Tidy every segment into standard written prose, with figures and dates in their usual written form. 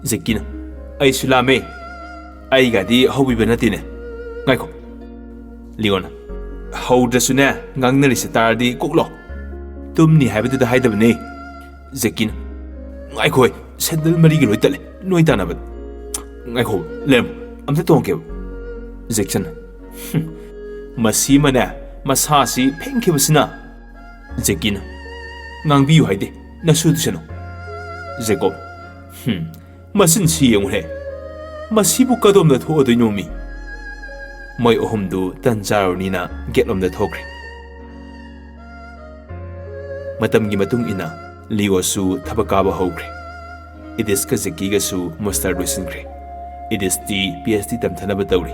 Zekina, ai sulame, ai gadi hobi benatine. Ngaiko. Leona, how does you know? Gangnari sitardi cooklo. Tumni have it the height of ne. Zekina, Ngaiko, said the Marigalo Italy, no itanabit. Ngaiko, Lem, I'm the tongue. Zekson, Masimana, Masasi, Penkibasina. Zekina, Nang view hide, Nasudano. Zeko, Masin see young he. Masibu kadom that ho do you know me. My ohum do Tanzaro Nina get on the talk. Matam Gimatung ina, Leo su Tabakaba hogre. It is Kazakiga su mustard recently. It is the PSD Tamtanabadori.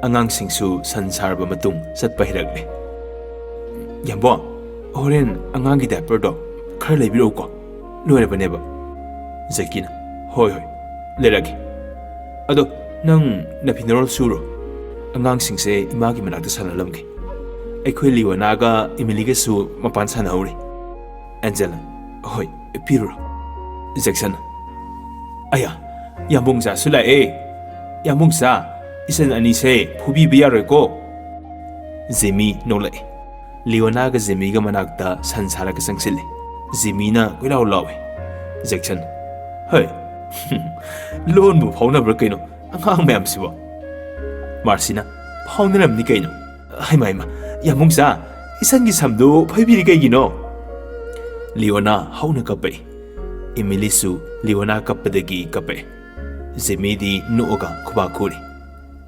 Angang sing su Sansarba Matung sat bahiragli. Yambo, Oren Angangi dapper dog, Curly Biroko, Loreba never. Zakina, hoi hoi, Leragi. Ado, nang napinarol suro. Angang sing se imagi managda sanalamgi. Ekoi liwanaga imiliga su mapan sanahuri. Angela, hoi, piruro. Jackson. Aya, yambong sa sula Yambong sa, isan ani se pubi biyaro ko. Zemi nolai. Liwanaga zemiga managda sansara ka sangsili. Zemina kuilaw lawe. Jackson. Hoi. Loan bu phone number kaino angang mayam siwa Marcina phone number ni kaino ai mai ma yamung sa isan gi samdu phaibiri kai gino Leona hauna kapai Emily su Leona kapadagi kapai Zemidi nooga kuba kuri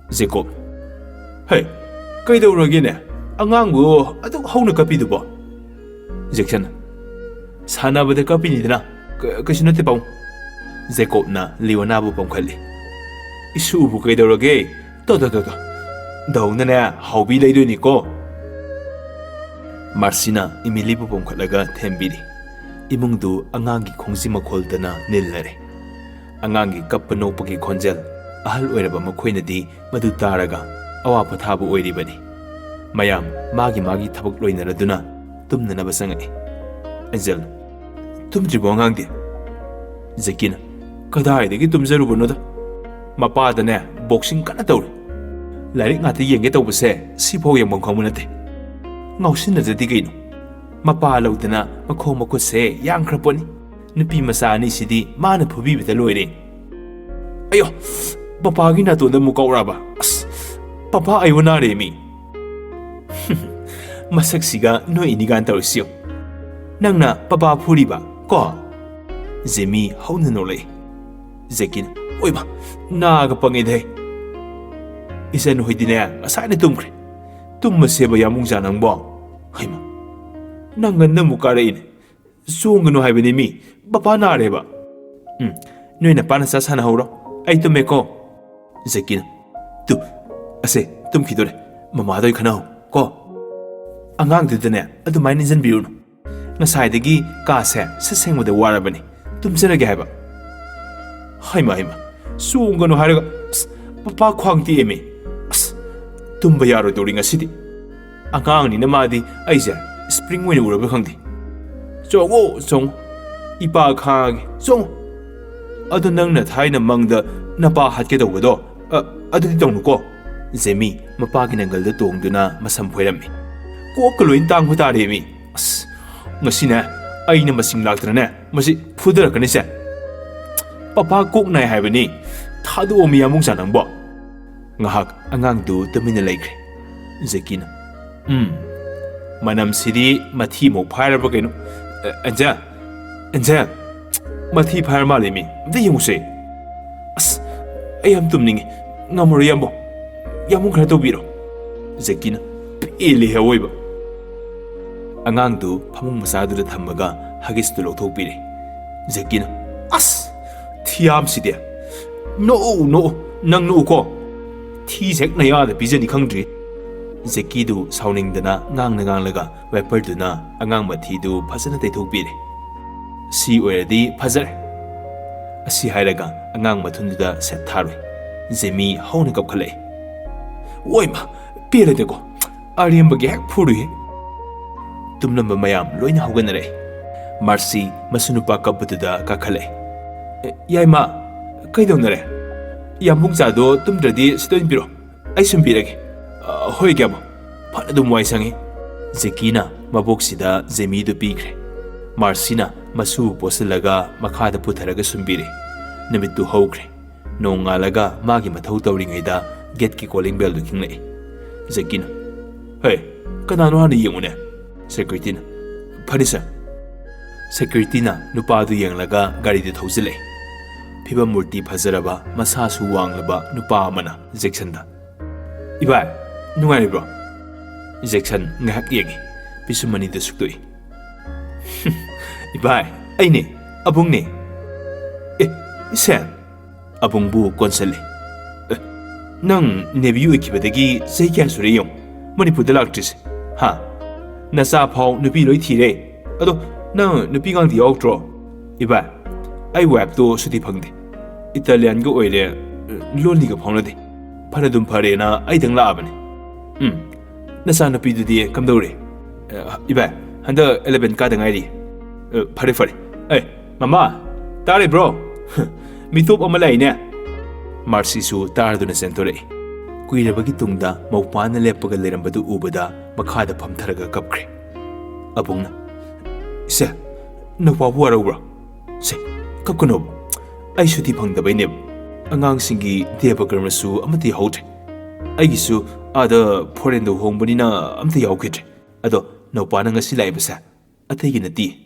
Jacop Hey kai do roge ne angang bu adu hauna kapi du bo Jackson sana bada kapi ni dina kasina te pau Jacop na Leona bu pamkhali isu bu kai dorage to daw na na haubi lei do ni ko Marcina Emily bu pamkhalaga thembiri imung du angangi khongsi makhol dana nillare angangi kapano pagi khonjel ahal oiraba makhoina di madu taraga awa pathabu oiribani mayam magi thabak loinaraduna tumna na basangai Angel tumjibo angangdi Zakina Kadai tumzarubunoda Mapadane boxing kana tawri Larik ngati yenge tawbase sipo yamong kamunate Ngausin na zadigino Mapa lautana makho makose yang kraponi Nupi masani sidi mana pubibita loire Ayo Papagi na to na mukauraba Papa ayo na remi Masaksiga no inigan tawsiyo Nang na papa puriba ko Zemi hauna nolay Zekin, oiba, naga pangide. Isan hoidine, asana tumkre. Tummaseba yamung janang bo. Haima. Nangan na mukarain. Sungano haibani mi, bapa na reba. Noy na panasa sana horo. Ay tumeko. Zekin. Tu, ase, tumkidore. Mamadoy kanaw. Ko. Angang dudane, adumay ninjan biruno. Nasayadagi kase, saseng mo da warabani. Tumsarage haiba. Haima, Sungano haraga, Papa Kwangti eme. Tumba yaro during a city. Angang ni namadi, Aisa, spring when you were hungry. So, oh, song. Ipa Kang, song. Other nang that hide among the Napa had get over door. Other don't go. Zemi, Mapakin and the dong do na masam poemi. Walk alone down with that emi. Masina, I never sing like the net. Must it put the connection? Papa cook na haibani, Tadu omi among sanang bo. Ngahak angang do the minalake. Zekina. Manam Sidi Matimo Pirabogano. Anja. Mati Paramalimi. The young say. As I am tumning Namoriambo. Yamukrato Biro. Zekina. Ili however. Angang do Pamung Masadu the Tamaga, Hagis to Lotopiri. Zekina. As. Tiam si dia. No, nang no ko. Tisek na ya the Bizani country. Zekidu sounding the na ngang laga, weper do na, angang matidu, pasanate to bid. See where the pazar. A si haraga, angang matunda set tari. Zemi honik up kale. Woima, pira de go. Ariam bagak puri. tumlamba mayam loina hauganare. Marcy masunupa kabutuda kakhale. Yaima, kaidonare. Yambung zado tumdradi sidoin biro. Ai sumbirage. Hoi gyabo. Phana dum wai sangi. Zekina maboksida Zemi du bigre. Marcina masu posalaga makhada putharaga sumbire. Namitu hogre. Nongalaga magi mathau tawringaida get ki calling bell du kinglei. Zekina. Hey, kanano hani yengune? Security na. Phanisa. Security na nupa du yenglaga gari de thozile. Phiba murti phazaraba masasu wanglaba nupa amana Jackson da. Ibai, nungai bro. Jackson ngahak yengi. Pisumani de suktoi. Ibai, aine, abung ne. Isen. Abung bu konsale. Nang nebiyu ikibadagi say kya sure yong. Manipur de lactris. Ha. Nasa pao nupi loi thire. Ado nang nupi gang di outro. Ibai, ai web to suti phangde. Italian go oile lonely ga phonade. Paradum pare na ai dang la abane. Nasa nupi du di kamdore. Ibai, handa 11 ka dang ai ri. Pare pare. Hey, mama, tare bro. Mitop amalai ne. Marcy su tarduna sentore. Kuirabagi tungda maupana lepaga lerambadu ubada makhada phamtharaga kapkre. Abungna. Se, napabu arabra. Se, kapkuno. Ai suti phangdabai ne. Angang singi debakarma su amati hautre. Aigisu ada foreign do hongbani na amti yaukhitre. Ado naupana ngasi laibasa. Athegi nati.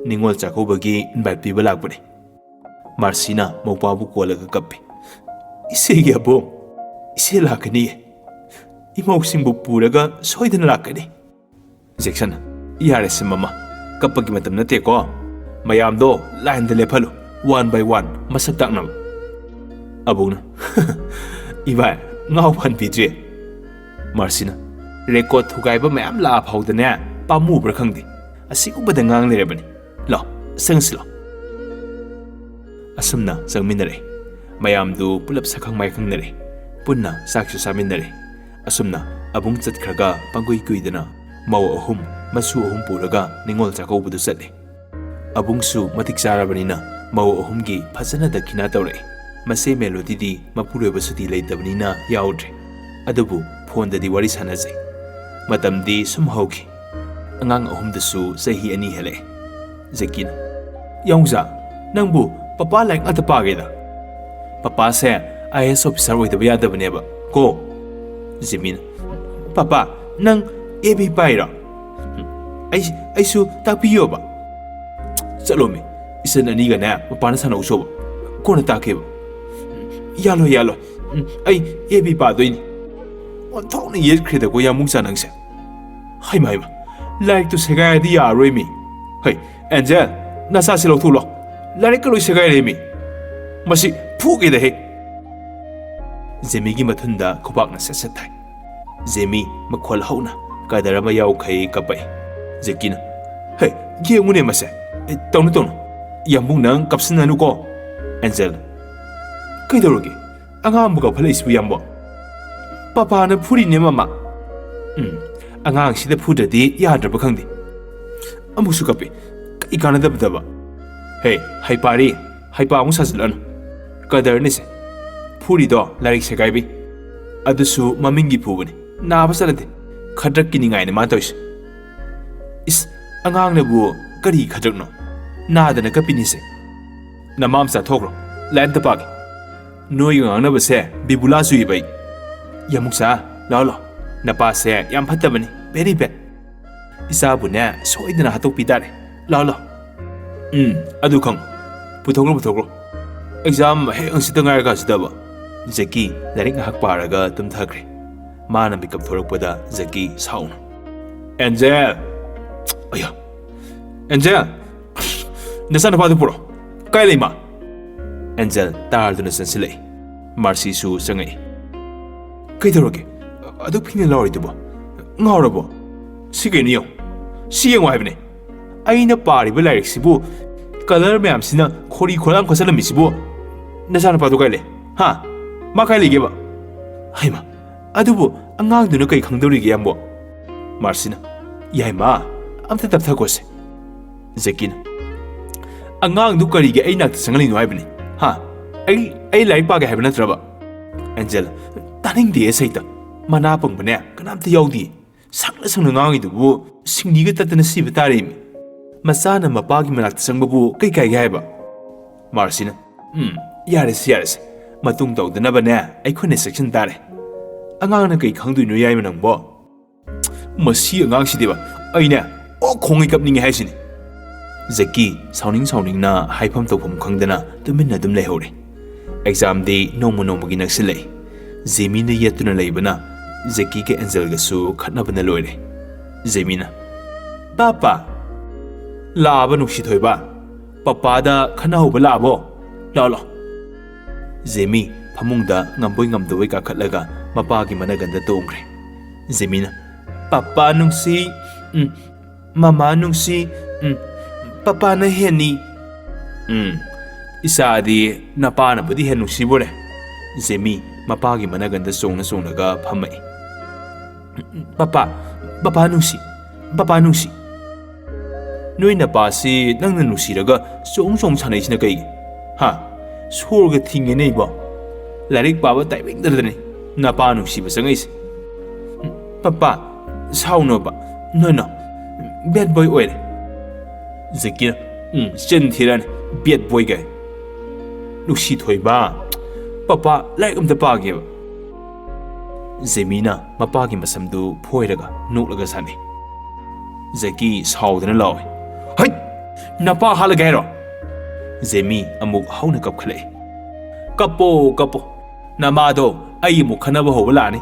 Ningol Jacopagi invite piba lakbane. Marcina maupabu kolaga kappe. Ise yabo. Ise lakani. Imausimbu puraga soidana lakani. Jackson, yarese mama. Kappagi matam nate ko. Mayamdo line de lepalo. One by one masak taknam. Abuna. Ibai, ngau pan pidre. Marcina. Record thugaiba mayam la phawdane pamu brakhangdi. Asigubada ngang lerebani. Lo, sangsilo. Asumna sangminare. Mayamdu pulap sakhang mai khangnare. Punna saksu saminare. Asumna abung chatkhraga pangui kuidana mau ahum masu ahum puraga ningol Jacopdu chatle. Abungsu matik charabanina mau ahumgi phajana dakhina tawre. Mase melody di mapureba suti leitabnina yaudre. Adubu phone dadi wari sanajai. Matamdi sum hauki. Angang ahumdasu sahi ani hele. Zekina. Yongza, nangbu papa like atapageda. Papa se IS officer oidaba yadabaneba. Ko. Zemin. Papa, nang AB paira. Aisu takpiyoba. Chalomi. Isan aniga na mapana sana usoba. Kona takeba. Yalo yalo. Ai AB pa doini. On thong ni yet kreda ko yamung sanangse. Hai mai ba. Like to segaya di yaroi mi. Hey, Angel, nasa silo tulo. Lari ka loy segaya mi. Masi pugi de he. Zemi gi mathunda khubak na sesathai. Zemi makhol hauna kadarama yaw khai kapai. Zekina. Hey, yengune mase. Tonu. Yambung nang kapsinanu ko. Angel. Kaidorogi. Angam buka phalai su yambo. Papa na phuri ne mama. Angang sida phudadi yadraba khangdi. Amusu kapi. Ikana daba. Hey, hai pari. Hai pa amu sasilanu. Kadar ni se. Phuri do larik se gaibi. Adusu mamingi phubani. Na basalante. Khadrak ki ningai ne ma tois. Is angang ne bu kari khadrak no. Na da na kapini se. Na mam sa thokro. Lan ta pagi. Noi ngang na ba se bibula su ibai. Yamuksa lalo. Na pa se yam phatabani. Very bad. Isa bu ne soidana hatok pitare. Lalo. Adu khang. Puthokro. Exam he ansita ngai ga sidaba. Zaki daring hak paraga tum thakre. Mana mikap thorakpada Zaki sauna. Angel. Aya. Angel. Nasana padu puro. Kai leima. Angel tarduna sansilai. Marcy su sangai. Kaidoroge. Adu phine lawri tubo. Ngawrabo. Sigeniyo. Siyeng wa habne. Aina pari belairik sibu. Color mayam sina khori kholang khosalam misibu. Nasana padu kai le. Ha. Ma kai lege ba. Haima. Adubu angang dunu kai khangdori ge yambo. Marcina. Yai ma. amta tapthakose. Zekin. Angang du karige ai nak sangali no haibani. Ha. Ai lai pa ga haibana traba. Angel. Taning de saita. Mana pang bane kanamta yaudi. Sangna ngangi du bu singni ga tatana si batare mi. Masana mapagi manak sangba bu kai haiba. Marcina. Yares. Matung tawdana bane ai khone section tare. Angang na kai khangdu no yai manang bo. Masi angang si deba. Aina o khongi kapning haisini. Zaki sauning na haifam tawpham khangdana tuminna dum lehore. Exam day nomo gi naksilai. Zemina yetuna leibana Zaki ke Angel ga su khatnabana loire. Zemina. Papa. Laaba nuksi thoiba. Papa da khana hoba laabo. Lo. Zemi phamungda ngamboi ngamdoi ka khatlaga mapa gi managanda tongre. Zemina. Papa nungsi mama nungsi papa na heni isadi napa na budi hen nungsi bore. Zemi mapa gi managanda songna ga phamai. Papa nungsi Noi napa si nangna nungsi raga song sanai sina kai ha sorga thinge nei ba larik baba timing dadani napa nungsi ba sangai Papa sauno ba no bad boy oil Zekina chen thiran bad boy ga nungsi thoi ba Papa like amta pa ge ba Zemina mapa gi masamdu phoiraga noklaga sani Zeki saudana law hai napa halaga ro Zemi amuk hauna kapkhle kapo namado ai mu khanaba ho lani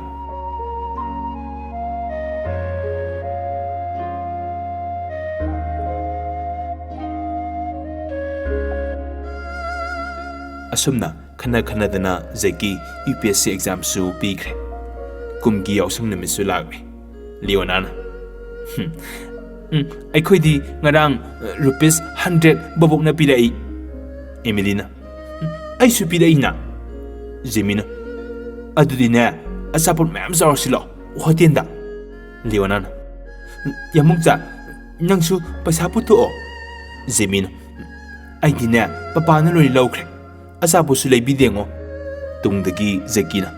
asumna khana Zeki UPSC exam su pikre kumgi yausang namisu lagre Leonana Aikhoi ngarang rupees 100 babok na pirai. Emelina. Ai su pirai na. Zemina. Adudi na asapot ma'am sa sila. Hotel da. Leonan. Yamungza nangsu pasapu to. Zemina. Ai dina papa na lori lawkre. Asapo su lay bidengo. Tungdagi Zekina.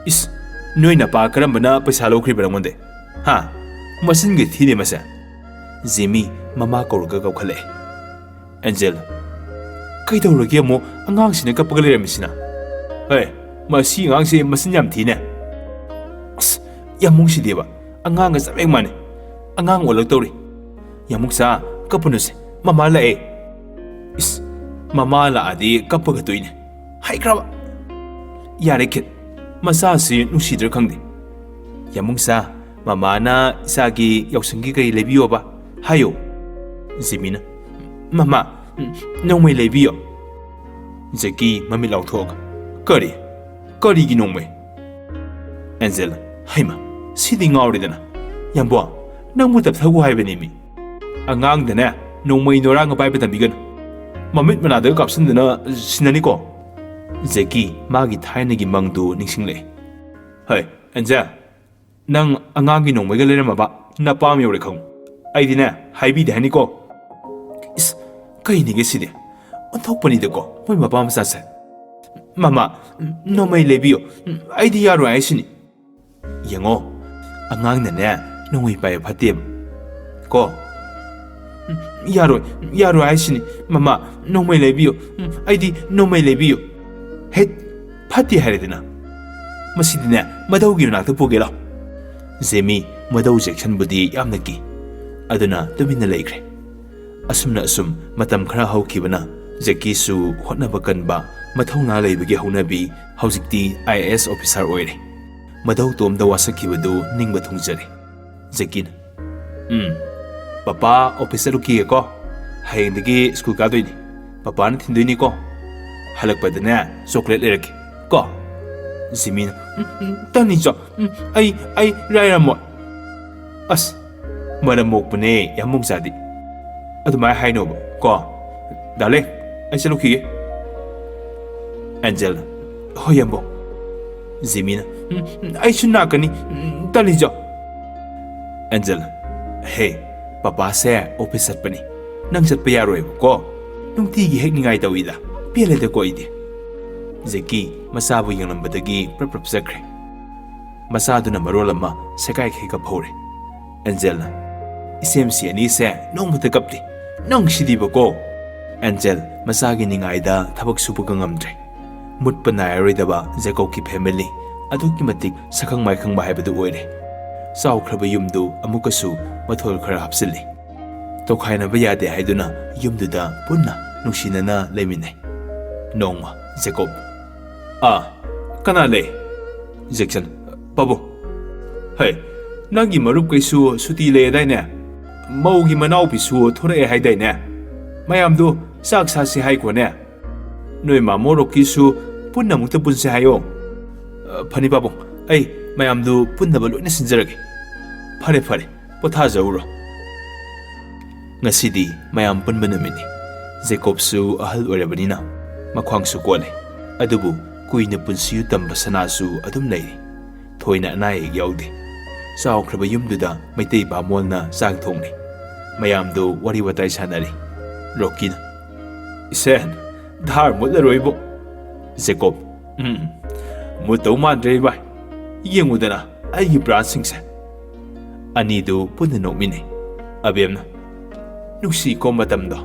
Is noy na pa karambana pasalawkre barangonde. Ha. Masin ga thine masa. Zemi mama korga khale. Angel. Kai tawrage mo angang sina kapagal remisina. Hey, masi angang se masin yam thine. Yamung si deba. Angang ga sabek mane. Angang olak tawri. Yamuk sa kapunus mama la e. Is mama la adi kapaga toine. Hai kraba. Yare kit. Masa si nusidra khangde. Yamung sa mama na isagi yausanggi kai lebiyo ba hayo Zemina mama nongmai lebiyo Zeki mami lauthok kari gi nongmai Angel haima sidi ngawridana yambo nangmu tap thagu haibani mi angang dana nongmai norang bai ba tambigan mamit manada kapsindana sinani ko Zeki magi thaina gi mangdu ningsingle hai Angel Nang angangi nong may galera maba na pami ore kong. Ay di na, haibi di hani ko. Is, kay ni geside. Antok pa ni ko, may mapam sasa. Mama, no may lebiyo. Ay di yaro ay sini. Yango, angang na na, nong may payo patib. Ko. Yaro ay sini. Mama, no may lebiyo. Ay di, no may lebiyo. Het, pati hari na. Masidina, madawgi na nakapugila. Zemi madaw section budi yamnaki aduna tumina laikre asumna asum matam khara haukibana Zeki su hotnaba kanba mathawna leibagi haunabi haujikti IAS officer oire madaw tomda wasakibadu ningba thungjare Zekin papa officer ki ko hayendagi school ka doini papa na thindoini ko halakpadana chocolate leraki ko Zimin tani jo ai rairamo as maramok pune yamung sadi adumai haino ko dale ai saluki Angel hoyambo Zimina ai sunakani tani jo Angel hey Papa se office satpani. Nang satpa yaroi ko. Nungtigi hek ningai tawida. Pele de ko ide. Zeki masabu yanglambadagi prap sakre. Masadu na marolama sakai kheka phore. Angel isem si ani se nong mata kapti. Nong shidi ko. Angel masagi ningai da thabak supa ngamdre. Mutpa nairoi Jacop ki family aduki matik sakhang mai khang ba haibadu oire. Saukraba yumdu amukasu mathol khara hapsili. Tokhaina ba yade haiduna yumduda punna nungsinana leminai. Nongma Jacop. Kana le? Jackson. Babu. Hey, nangi marup kaisu suti le daine. Maugi manau pisu thore haidaine. Mayamdu sak sasi hai ko ne. Noi mamoro kisu punna mukta punse hayo. Phani babu. Ai mayamdu punna balu ne sinjarage. Phare potha jauro. Ngasidi mayam punba namini. Jacop su ahal orebanina. Makhwang su kole. Adubu kuina punsiyu tamba sanasu adum leiri. Thoina anai yaude. Saukraba yumduda maitei bamolna sak thongni. Mayamdu wari watai sanari. Rokina. Isen, dhar mutla roibo. Jacop. Mutau mandre bai. Yengudana aigi bransingse. Anidu punna nokmine. Abemna. Nuksi ko matamdo.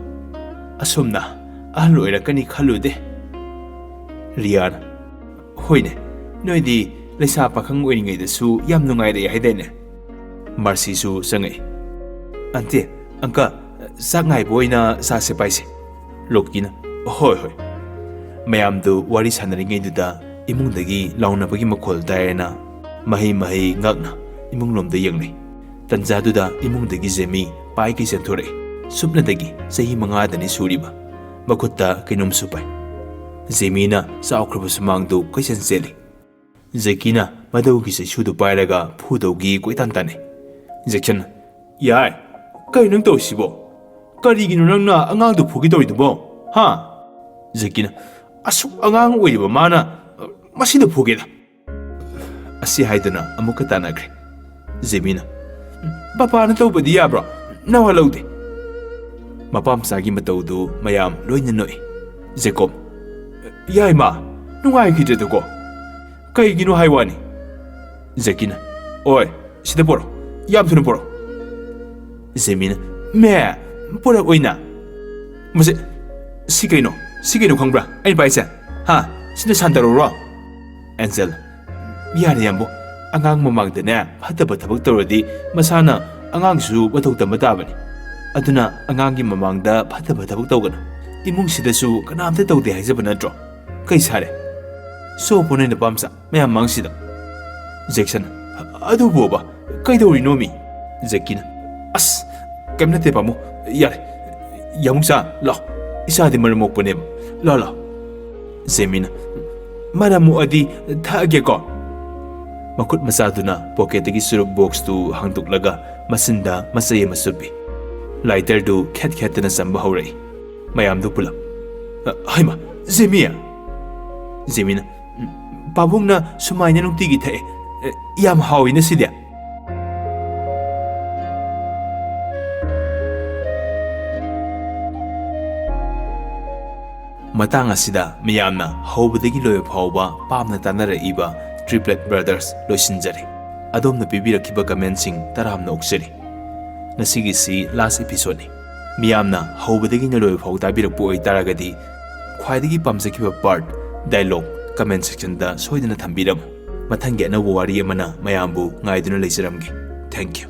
Asumna ahal oirakani khalude. Riana. Hoine. Noidi Lesa pakhang oiringai da su yam nungai re haidene. Marcy su sangai. Ante, angka sangai boina sa se paise. Lokina. Hoi. Mayam du wari sanaringai duda imungdagi launabagi makhol daena. Mahi ngakna imung lomda yangnai. Tanja duda imungdagi Jemi pai ki senthore. Supnadagi sahi mangadani suriba. Makutta kinum supai. Jemina sa okraba sumangdu kaisan seli. Zekina madaugi se shudu pairaga phudogi koitantane. Jackson. Yai. Kai nang tawsibo. Karigino nangna angangdu phugi tawridubo. Ha. Zekina. Asuk angang oiriba mana masida phugeda. Asi haidana amuka tanagre. Zemina. Papa na tawbadi yabra. Nawa laude. Mapamsagi matawdu mayam loina noi. Jacop. Yai ma. Nungai khidredugo. Kaigino haiwani. Zekina. Oi, sida poro. Yam thuna poro. Zemina. Me, pora oina. Mase Sikaino khangbra. Ai paisa. Ha, sida santaro ro. Angel. Yare yambo. Angang mamagdane phataba thabak tawradi masana angang su bathok tamba tabani. Aduna angangi mamangda phataba thabak tawgana. Imung sidasu kanamta tawde haijaba natro. Kai sare. So pone na pamsa mayam mangsida. Jackson. Adu boba. Kaidori no mi. Zekina. As. Kamna te pamo. Yare. Yamungsa. La. Isa di maramok pone. La. Zemina. Maramu adi thage ko. Makut masaduna pocket gi surup box tu hangtuk laga masinda masay masubi. Lighter du khat na samba haurai. Mayam du pulap. Haima. Zemina. Pabung na sumay na nung tigi tae. Yam hawi na siya. Matanga sida miyam na hawbadagi loyo hawba pam na tanara iba Triplet brothers loisinjari. Adom na bibirakiba commentsing taram na oksari. Nasigi si last episode ni. Miyam na hawbadagi na loyo haw tabirak po ay taragadi khwaidagi pamsakiba part dialogue comment section da soidana thambiram. Mathangi anawari amana mayambu ngaiduna leisaramge. Thank you.